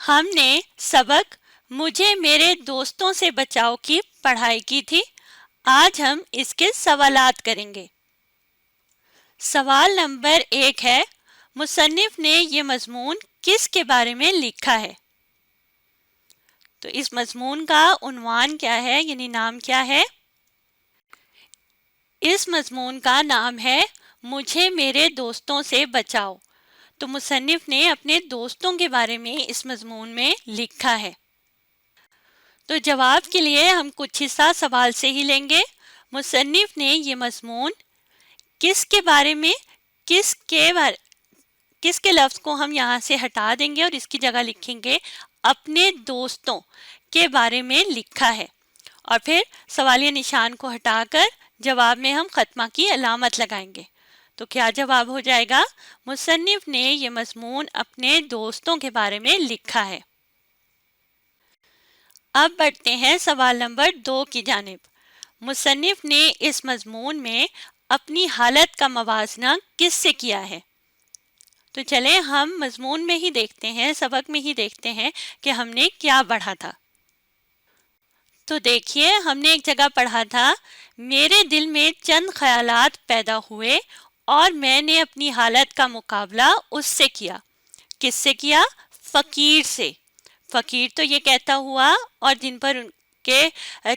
ہم نے سبق مجھے میرے دوستوں سے بچاؤ کی پڑھائی کی تھی۔ آج ہم اس کے سوالات کریں گے۔ سوال نمبر 1 ہے، مصنف نے یہ مضمون کس کے بارے میں لکھا ہے؟ تو اس مضمون کا عنوان کیا ہے، یعنی نام کیا ہے؟ اس مضمون کا نام ہے مجھے میرے دوستوں سے بچاؤ۔ تو مصنف نے اپنے دوستوں کے بارے میں اس مضمون میں لکھا ہے۔ تو جواب کے لیے ہم کچھ حصہ سوال سے ہی لیں گے۔ مصنف نے یہ مضمون کس کے بارے میں کس کے لفظ کو ہم یہاں سے ہٹا دیں گے اور اس کی جگہ لکھیں گے اپنے دوستوں کے بارے میں لکھا ہے، اور پھر سوالیہ نشان کو ہٹا کر جواب میں ہم خاتمہ کی علامت لگائیں گے۔ تو کیا جواب ہو جائے گا؟ مصنف نے یہ مضمون اپنے دوستوں کے بارے میں لکھا ہے۔ اب بڑھتے ہیں سوال نمبر 2 کی جانب۔ مصنف نے اس مضمون میں اپنی حالت کا موازنہ کس سے کیا ہے؟ تو چلیں ہم مضمون میں ہی دیکھتے ہیں، سبق میں ہی دیکھتے ہیں کہ ہم نے کیا پڑھا تھا۔ تو دیکھیے، ہم نے ایک جگہ پڑھا تھا، میرے دل میں چند خیالات پیدا ہوئے اور میں نے اپنی حالت کا مقابلہ اس سے کیا۔ کس سے کیا؟ فقیر سے۔ فقیر تو یہ کہتا ہوا اور جن پر ان کے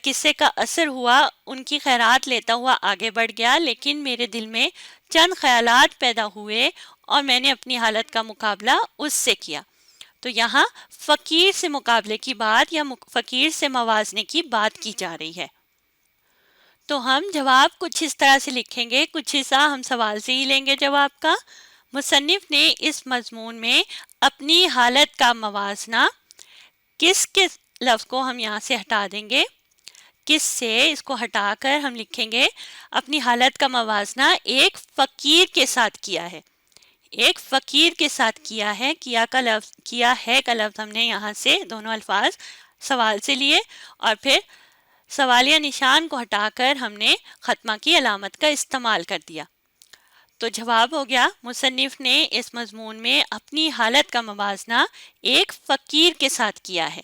قصے کا اثر ہوا ان کی خیرات لیتا ہوا آگے بڑھ گیا، لیکن میرے دل میں چند خیالات پیدا ہوئے اور میں نے اپنی حالت کا مقابلہ اس سے کیا۔ تو یہاں فقیر سے مقابلے کی بات یا فقیر سے موازنے کی بات کی جا رہی ہے۔ تو ہم جواب کچھ اس طرح سے لکھیں گے، کچھ حصہ ہم سوال سے ہی لیں گے جواب کا۔ مصنف نے اس مضمون میں اپنی حالت کا موازنہ کس کے لفظ کو ہم یہاں سے ہٹا دیں گے، کس سے اس کو ہٹا کر ہم لکھیں گے اپنی حالت کا موازنہ ایک فقیر کے ساتھ کیا ہے۔ ایک فقیر کے ساتھ کیا ہے، کیا ہے کا لفظ ہم نے یہاں سے دونوں الفاظ سوال سے لیے اور پھر سوالیہ نشان کو ہٹا کر ہم نے خاتمہ کی علامت کا استعمال کر دیا۔ تو جواب ہو گیا، مصنف نے اس مضمون میں اپنی حالت کا موازنہ ایک فقیر کے ساتھ کیا ہے۔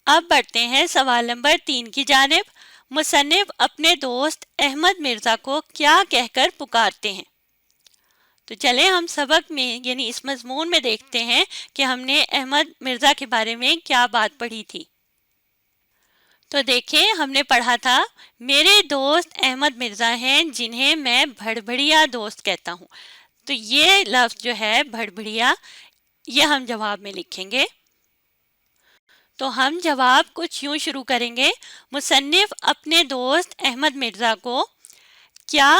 اب بڑھتے ہیں سوال نمبر 3 کی جانب۔ مصنف اپنے دوست احمد مرزا کو کیا کہہ کر پکارتے ہیں؟ تو چلیں ہم سبق میں یعنی اس مضمون میں دیکھتے ہیں کہ ہم نے احمد مرزا کے بارے میں کیا بات پڑھی تھی۔ تو دیکھیں، ہم نے پڑھا تھا، میرے دوست احمد مرزا ہیں جنہیں میں بھڑبھڑیا دوست کہتا ہوں۔ تو یہ لفظ جو ہے بھڑبھڑیا، یہ ہم جواب میں لکھیں گے۔ تو ہم جواب کچھ یوں شروع کریں گے، مصنف اپنے دوست احمد مرزا کو کیا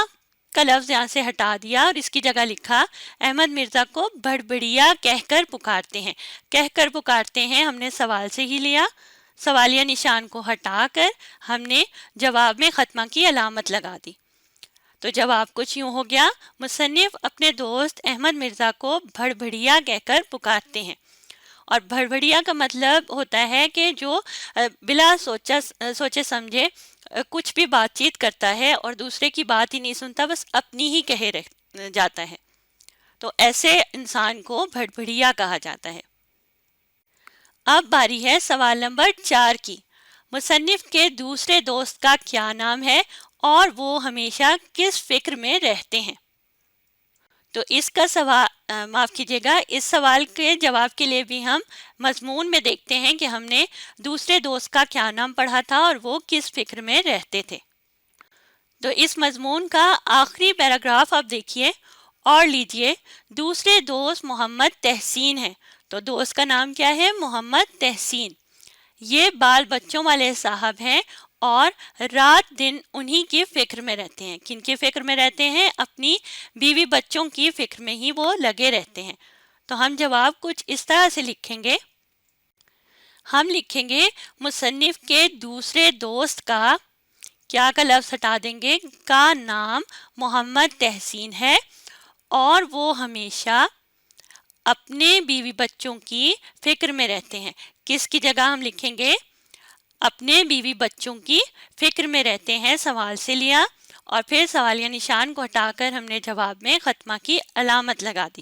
کا لفظ یہاں سے ہٹا دیا اور اس کی جگہ لکھا احمد مرزا کو بھڑبھڑیا کہہ کر پکارتے ہیں۔ کہہ کر پکارتے ہیں ہم نے سوال سے ہی لیا، سوالیہ نشان کو ہٹا کر ہم نے جواب میں خاتمہ کی علامت لگا دی۔ تو جواب کچھ یوں ہو گیا، مصنف اپنے دوست احمد مرزا کو بھڑبھڑیا کہہ کر پکارتے ہیں۔ اور بھڑبھڑیا کا مطلب ہوتا ہے کہ جو بلا سوچے سمجھے کچھ بھی بات چیت کرتا ہے اور دوسرے کی بات ہی نہیں سنتا، بس اپنی ہی کہے رہ جاتا ہے۔ تو ایسے انسان کو بھڑبھڑیا کہا جاتا ہے۔ اب باری ہے سوال نمبر 4 کی۔ مصنف کے دوسرے دوست کا کیا نام ہے اور وہ ہمیشہ کس فکر میں رہتے ہیں؟ تو اس کا معاف کیجیے گا، اس سوال کے جواب کے لیے بھی ہم مضمون میں دیکھتے ہیں کہ ہم نے دوسرے دوست کا کیا نام پڑھا تھا اور وہ کس فکر میں رہتے تھے۔ تو اس مضمون کا آخری پیراگراف آپ دیکھیے اور لیجئے، دوسرے دوست محمد تحسین ہیں۔ تو دوست کا نام کیا ہے؟ محمد تحسین۔ یہ بال بچوں والے صاحب ہیں اور رات دن انہی کی فکر میں رہتے ہیں۔ کن کی فکر میں رہتے ہیں؟ اپنی بیوی بچوں کی فکر میں ہی وہ لگے رہتے ہیں۔ تو ہم جواب کچھ اس طرح سے لکھیں گے، ہم لکھیں گے مصنف کے دوسرے دوست کا کیا کا لفظ ہٹا دیں گے، کا نام محمد تحسین ہے اور وہ ہمیشہ اپنے بیوی بچوں کی فکر میں رہتے ہیں۔ کس کی جگہ ہم لکھیں گے؟ اپنے بیوی بچوں کی فکر میں رہتے ہیں، سوال سے لیا اور پھر سوالیہ نشان کو ہٹا کر ہم نے جواب میں خاتمہ کی علامت لگا دی۔